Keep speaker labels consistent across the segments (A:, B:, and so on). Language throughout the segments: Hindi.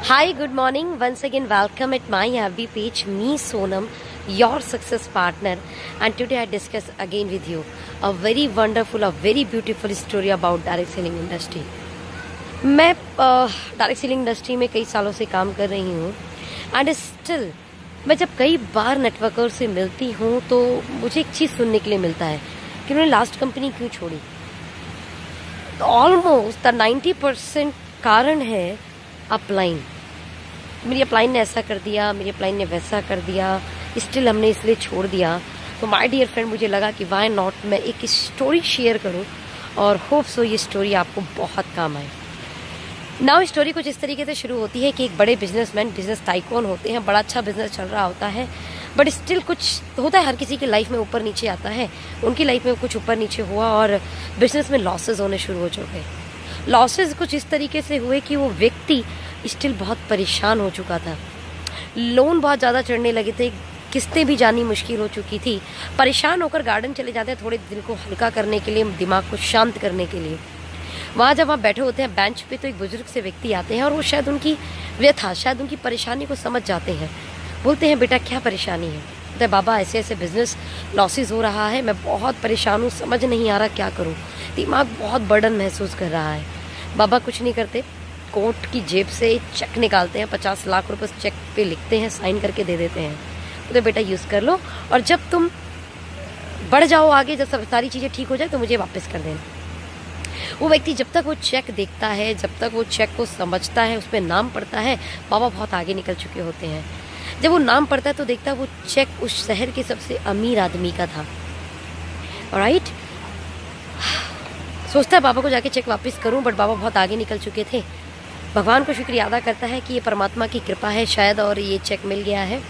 A: Hi, good morning. Once again, welcome at my FB page. Me, Sonam, your success partner. And today I discuss again with you a very wonderful, a very beautiful story about direct selling industry. मैं डायरेक्ट सेलिंग इंडस्ट्री में कई सालों से काम कर रही हूँ एंड स्टिल मैं जब कई बार नेटवर्कर से मिलती हूँ तो मुझे एक चीज़ सुनने के लिए मिलता है कि उन्होंने लास्ट कंपनी क्यों छोड़ी। ऑलमोस्ट 90% कारण है अपलाइन। मेरी अपलाइन ने ऐसा कर दिया, मेरी अपलाइन ने वैसा कर दिया, स्टिल हमने इसलिए छोड़ दिया। तो माय डियर फ्रेंड, मुझे लगा कि वाई नॉट मैं एक स्टोरी शेयर करूं और होप सो ये स्टोरी आपको बहुत काम आए। नाउ स्टोरी कुछ इस तरीके से शुरू होती है कि एक बड़े बिजनेसमैन, बिजनेस टाइकून होते हैं, बड़ा अच्छा बिजनेस चल रहा होता है, बट स्टिल कुछ होता है, हर किसी की लाइफ में ऊपर नीचे आता है। उनकी लाइफ में कुछ ऊपर नीचे हुआ और बिजनेस में लॉसेज होने शुरू हो चुके। लॉसेज कुछ इस तरीके से हुए कि वो व्यक्ति स्टिल बहुत परेशान हो चुका था, लोन बहुत ज़्यादा चढ़ने लगे थे, किस्तें भी जानी मुश्किल हो चुकी थी। परेशान होकर गार्डन चले जाते हैं थोड़े दिल को हल्का करने के लिए, दिमाग को शांत करने के लिए। वहाँ जब आप बैठे होते हैं बेंच पे तो एक बुजुर्ग से व्यक्ति आते हैं और वो शायद उनकी व्यथा, शायद उनकी परेशानी को समझ जाते हैं। बोलते हैं, बेटा क्या परेशानी है? बोलते बाबा ऐसे ऐसे बिजनेस लॉसेस हो रहा है, मैं बहुत परेशान हूँ, समझ नहीं आ रहा क्या करूँ, दिमाग बहुत बर्डन महसूस कर रहा है। बाबा कुछ नहीं करते, कोट की जेब से चेक निकालते हैं, 50 लाख रुपए चेक पे लिखते हैं, साइन करके दे देते हैं। बोलते बेटा यूज़ कर लो और जब तुम बढ़ जाओ आगे, जब सब सारी चीज़ें ठीक हो जाए तो मुझे वापस कर देना। वो व्यक्ति जब तक वो चेक देखता है, जब तक वो चेक को समझता है, उस पर नाम पड़ता है, बाबा बहुत आगे निकल चुके होते हैं। जब वो नाम पड़ता है तो देखता है वो चेक उस शहर के सबसे अमीर आदमी का था। राइट, सोचता है बाबा को जाके चेक वापस करूं, बट बाबा बहुत आगे निकल चुके थे। भगवान को शुक्रिया अदा करता है कि ये परमात्मा की कृपा है शायद, और ये चेक मिल गया है।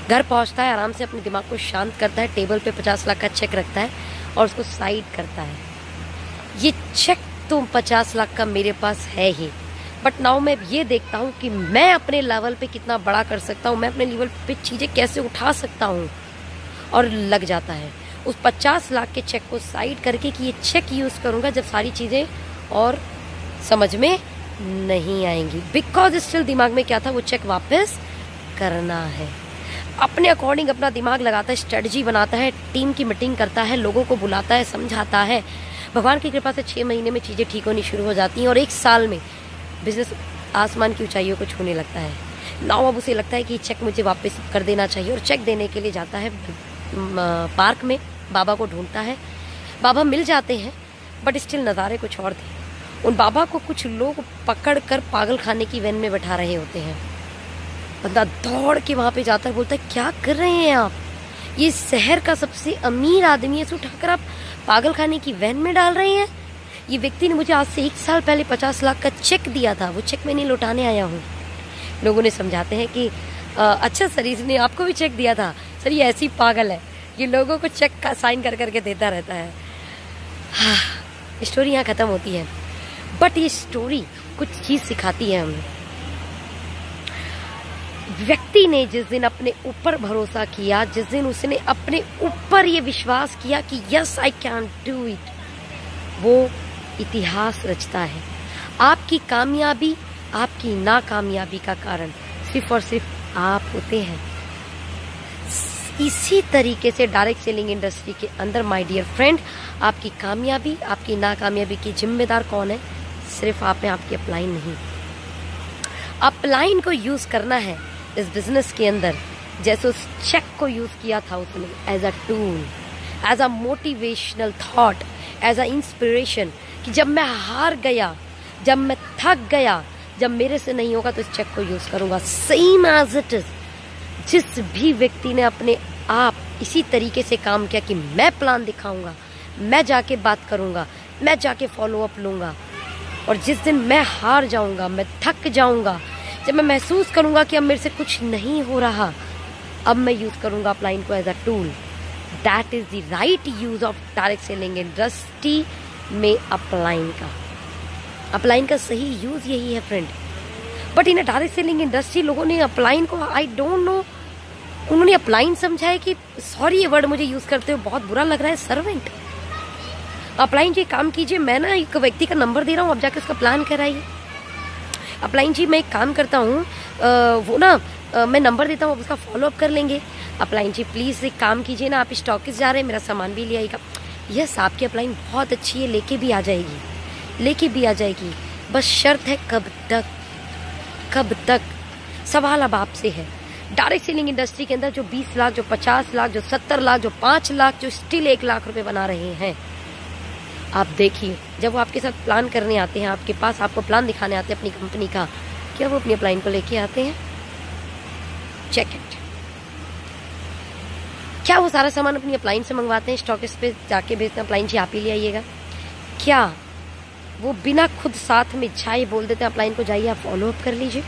A: घर पहुंचता है, आराम से अपने दिमाग को शांत करता है, टेबल पे 50 लाख का चेक रखता है और उसको साइड करता है। ये चेक तो 50 लाख का मेरे पास है ही, बट नाउ मैं ये देखता हूँ कि मैं अपने लेवल पे कितना बड़ा कर सकता हूँ, मैं अपने लेवल पे चीज़ें कैसे उठा सकता हूँ। और लग जाता है उस 50 लाख के चेक को साइड करके कि ये चेक यूज़ करूँगा जब सारी चीज़ें और समझ में नहीं आएंगी। बिकॉज स्टिल दिमाग में क्या था, वो चेक वापस करना है। अपने अकॉर्डिंग अपना दिमाग लगाता है, स्ट्रेटजी बनाता है, टीम की मीटिंग करता है, लोगों को बुलाता है, समझाता है। भगवान की कृपा से 6 महीने में चीज़ें ठीक होनी शुरू हो जाती हैं और 1 साल में बिजनेस आसमान की ऊंचाइयों को छूने लगता है। नाउ अब उसे लगता है कि चेक मुझे वापस कर देना चाहिए और चेक देने के लिए जाता है पार्क में, बाबा को ढूंढता है। बाबा मिल जाते हैं बट स्टिल नज़ारे कुछ और थे। उन बाबा को कुछ लोग पकड़ कर पागल खाने की वैन में बैठा रहे होते हैं। बंदा दौड़ के वहाँ पे जाता है, बोलता है क्या कर रहे हैं आप? ये शहर का सबसे अमीर आदमी है, इसे उठाकर आप पागल खाने की वैन में डाल रहे हैं। ये व्यक्ति ने मुझे आज से 1 साल पहले 50 लाख का चेक दिया था, वो चेक मैं नहीं लौटाने आया हूँ। लोगों ने समझाते हैं कि अच्छा सर, इसने आपको भी चेक दिया था। सर ये ऐसी पागल है, ये लोगों को चेक का साइन कर करके देता रहता है। हाँ, स्टोरी यहाँ खत्म होती है, बट ये स्टोरी कुछ चीज़ सिखाती है हमें। व्यक्ति ने जिस दिन अपने ऊपर भरोसा किया, जिस दिन उसने अपने ऊपर ये विश्वास किया कि yes I can do it, वो इतिहास रचता है। आपकी कामयाबी, आपकी नाकामयाबी का कारण सिर्फ और सिर्फ आप होते हैं। इसी तरीके से डायरेक्ट सेलिंग इंडस्ट्री के अंदर माय डियर फ्रेंड, आपकी कामयाबी, आपकी नाकामयाबी की जिम्मेदार कौन है? सिर्फ आप हैं, आपकी अपलाइन नहीं। अपलाइन को यूज करना है इस बिजनेस के अंदर, जैसे उस चेक को यूज किया था उसने, as a tool, as a motivational thought, as a inspiration, कि जब मैं हार गया, जब मैं थक गया, जब मेरे से नहीं होगा तो इस चेक को यूज करूंगा। सेम एज इट इज, जिस भी व्यक्ति ने अपने आप इसी तरीके से काम किया कि मैं प्लान दिखाऊंगा, मैं जाके बात करूंगा, मैं जाके फॉलो अप लूंगा, और जिस दिन मैं हार जाऊंगा, मैं थक जाऊंगा, जब मैं महसूस करूंगा कि अब मेरे से कुछ नहीं हो रहा, अब मैं यूज करूंगा अपलाइन को as a tool. That is the right use of direct selling industry में अपलाइन का। अपलाइन का सही यूज यही है friend. But in direct selling industry लोगों ने अपलाइन को, आई डोंट नो, उन्होंने अपलाइन समझा है कि, सॉरी ये वर्ड मुझे यूज करते हुए बहुत बुरा लग रहा है, सर्वेंट। अपलाइन के काम कीजिए, मैं ना एक व्यक्ति का नंबर दे रहा हूँ, अब जाके उसका प्लान कराइए। अपलाइन जी मैं एक काम करता हूँ, वो ना मैं नंबर देता हूँ, उसका फॉलोअप कर लेंगे। अपलाइन जी प्लीज़ एक काम कीजिए ना, आप स्टॉकिस जा रहे हैं, मेरा सामान भी ले आइएगा। यस, आपकी अपलाइन बहुत अच्छी है, लेके भी आ जाएगी, बस शर्त है कब तक। सवाल अब आपसे है, डायरेक्ट सेलिंग इंडस्ट्री के अंदर जो 20 लाख, जो 50 लाख, जो 70 लाख, जो 5 लाख, जो स्टिल 1 लाख रुपए बना रहे हैं, आप देखिए जब वो आपके साथ प्लान करने आते हैं, आपके पास आपको प्लान दिखाने आते हैं अपनी कंपनी का, क्या वो अपनी अपलाइन को लेके आते हैं? Check it. क्या वो सारा सामान अपनी अपलाइन से मंगवाते हैं, स्टॉकिस्ट पे जाके भेजते हैं, अपलाइन जी आप ही ले आइएगा? क्या वो बिना खुद साथ में जाए बोल देते हैं अपलाइन को जाइए आप फॉलो अप कर लीजिए?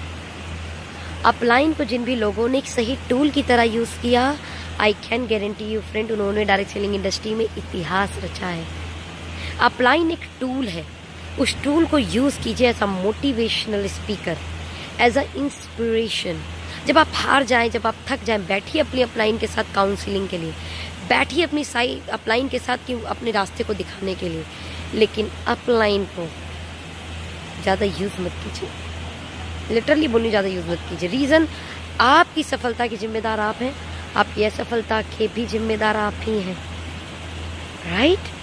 A: अपलाइन को जिन भी लोगों ने एक सही टूल की तरह यूज किया, I can guarantee you friend, उन्होंने डायरेक्ट सेलिंग इंडस्ट्री में इतिहास रचा है। अपलाइन एक टूल है, उस टूल को यूज कीजिए as a motivational speaker, as a inspiration. जब आप हार जाएं, जब आप थक जाएं, बैठिए अपनी अपलाइन के साथ काउंसलिंग के लिए, बैठिए अपनी साइड अपलाइन के साथ कि अपने रास्ते को दिखाने के लिए, लेकिन अपलाइन को ज़्यादा यूज़ मत कीजिए। लिटरली बोलनी, ज़्यादा यूज़ मत कीजिए। रीज़न, आपकी सफलता की जिम्मेदार आप हैं, आपकी असफलता के भी जिम्मेदार आप ही हैं, राइट?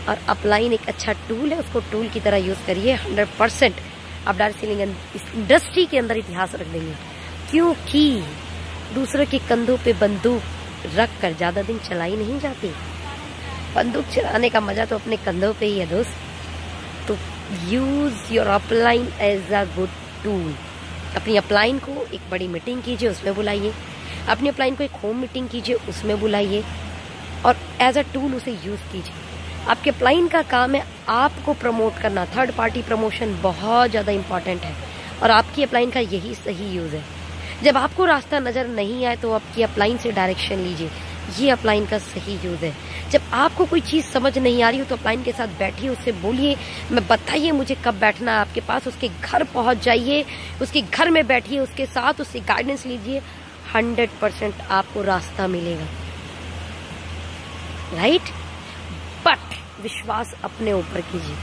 A: और अपलाइन एक अच्छा टूल है, उसको टूल की तरह यूज़ करिए। 100% आप डायरेक्ट सेलिंग इंडस्ट्री के अंदर इतिहास रख देंगे, क्योंकि दूसरों के कंधों पे बंदूक रख कर ज़्यादा दिन चलाई नहीं जाती। बंदूक चलाने का मजा तो अपने कंधों पे ही है दोस्त। तो use your upline as a good tool. अपनी अपलाइन को एक बड़ी मीटिंग कीजिए, उसमें बुलाइए। अपनी अपलाइन को एक होम मीटिंग कीजिए, उसमें बुलाइए, और एज अ टूल उसे यूज कीजिए। आपके अपलाइन का काम है आपको प्रमोट करना। थर्ड पार्टी प्रमोशन बहुत ज़्यादा इंपॉर्टेंट है, और आपकी अपलाइन का यही सही यूज है। जब आपको रास्ता नजर नहीं आए तो आपकी अपलाइन से डायरेक्शन लीजिए, ये अपलाइन का सही यूज है। जब आपको कोई चीज समझ नहीं आ रही हो तो अपलाइन के साथ बैठिए, उससे बोलिए, मैं बताइए मुझे कब बैठना है आपके पास। उसके घर पहुंच जाइए, उसके घर में बैठिए उसके साथ, उससे गाइडेंस लीजिए। 100% आपको रास्ता मिलेगा, राइट? बट विश्वास अपने ऊपर कीजिए,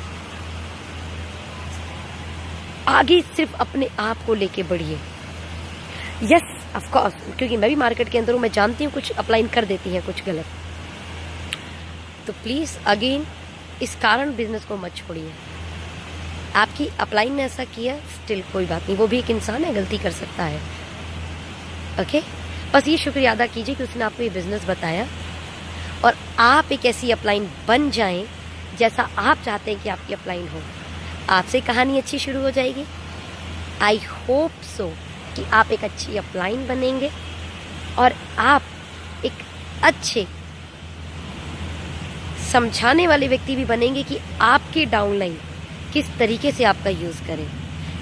A: आगे सिर्फ अपने आप को लेके बढ़िए। यस ऑफ कोर्स, क्योंकि मैं भी मार्केट के अंदर हूँ, मैं जानती हूँ कुछ अपलाइन कर देती हैं कुछ गलत। तो प्लीज अगेन इस कारण बिजनेस को मत छोड़िए। आपकी अपलाइन ने ऐसा किया, स्टिल कोई बात नहीं, वो भी एक इंसान है, गलती कर सकता है। ओके, बस ये शुक्रिया अदा कीजिए कि उसने आपको ये बिजनेस बताया, और आप एक ऐसी अपलाइन बन जाएं जैसा आप चाहते हैं कि आपकी अपलाइन हो। आपसे कहानी अच्छी शुरू हो जाएगी। आई होप सो कि आप एक अच्छी अपलाइन बनेंगे, और आप एक अच्छे समझाने वाले व्यक्ति भी बनेंगे कि आपके डाउनलाइन किस तरीके से आपका यूज करें,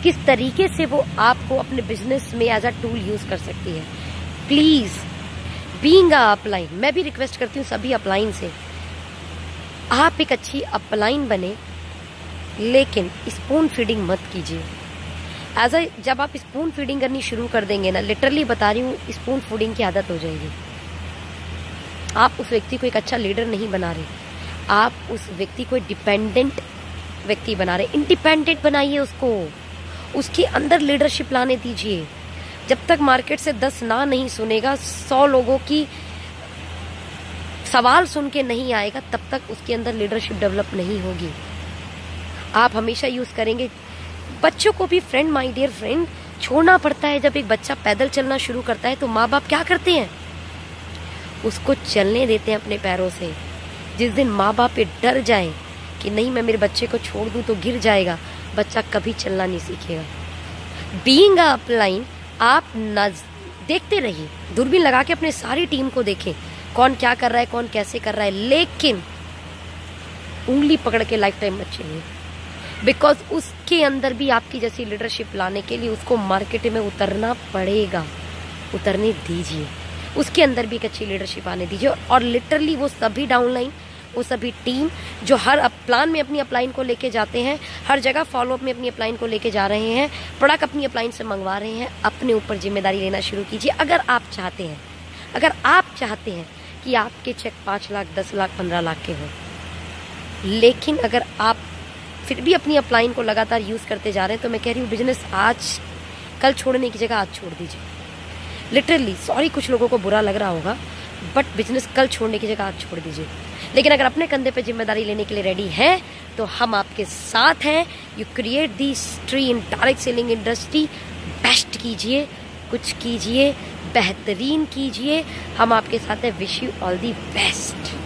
A: किस तरीके से वो आपको अपने बिजनेस में एज अ टूल यूज कर सकती है। प्लीज बीइंग अ अपलाइन, मैं भी रिक्वेस्ट करती हूँ सभी अपलाइन से, आप एक अच्छी अपलाइन बने, लेकिन स्पून फीडिंग मत कीजिए। जब आप स्पून फीडिंग करनी शुरू कर देंगे ना, लिटरली बता रही हूँ, स्पून फीडिंग की आदत हो जाएगी। आप उस व्यक्ति को एक अच्छा लीडर नहीं बना रहे, आप उस व्यक्ति को डिपेंडेंट व्यक्ति बना रहे। इंडिपेंडेंट बनाइए उसको, उसके अंदर लीडरशिप लाने दीजिए। जब तक मार्केट से 10 ना नहीं सुनेगा, 100 लोगों की सवाल सुन के नहीं आएगा, तब तक उसके अंदर लीडरशिप डेवलप नहीं होगी। आप हमेशा यूज करेंगे। बच्चों को भी फ्रेंड, माय डियर फ्रेंड, छोड़ना पड़ता है। जब एक बच्चा पैदल चलना शुरू करता है तो माँ बाप क्या करते हैं, उसको चलने देते हैं अपने पैरों से। जिस दिन माँ बाप ये डर जाए कि नहीं मैं मेरे बच्चे को छोड़ दूं तो गिर जाएगा, बच्चा कभी चलना नहीं सीखेगा। बीइंग अ अपलाइन, आप देखते रहिए, दूरबीन लगा के अपने सारी टीम को देखें, कौन क्या कर रहा है, कौन कैसे कर रहा है, लेकिन उंगली पकड़ के लाइफ टाइम मत चलिए। बिकॉज उसके अंदर भी आपकी जैसी लीडरशिप लाने के लिए उसको मार्केट में उतरना पड़ेगा। उतरने दीजिए, उसके अंदर भी एक अच्छी लीडरशिप आने दीजिए। और लिटरली वो सभी डाउनलाइन, वो सभी टीम जो हर प्लान में अपनी अपलाइन को लेके जाते हैं, हर जगह फॉलोअप में अपनी अपलाइन को लेके जा रहे हैं, प्रोडक्ट अपनी अपलाइन से मंगवा रहे हैं, अपने ऊपर जिम्मेदारी लेना शुरू कीजिए। अगर आप चाहते हैं कि आपके चेक 5 लाख, 10 लाख, 15 लाख के हों, लेकिन अगर आप फिर भी अपनी अपलाइन को लगातार यूज़ करते जा रहे हैं, तो मैं कह रही हूँ बिजनेस आज कल छोड़ने की जगह आज छोड़ दीजिए। लिटरली सॉरी, कुछ लोगों को बुरा लग रहा होगा, बट बिजनेस कल छोड़ने की जगह आज छोड़ दीजिए। लेकिन अगर अपने कंधे पे जिम्मेदारी लेने के लिए रेडी हैं तो हम आपके साथ हैं। You create the history in direct selling industry. Best कीजिए, कुछ कीजिए, बेहतरीन कीजिए, हम आपके साथ हैं। Wish you all the best.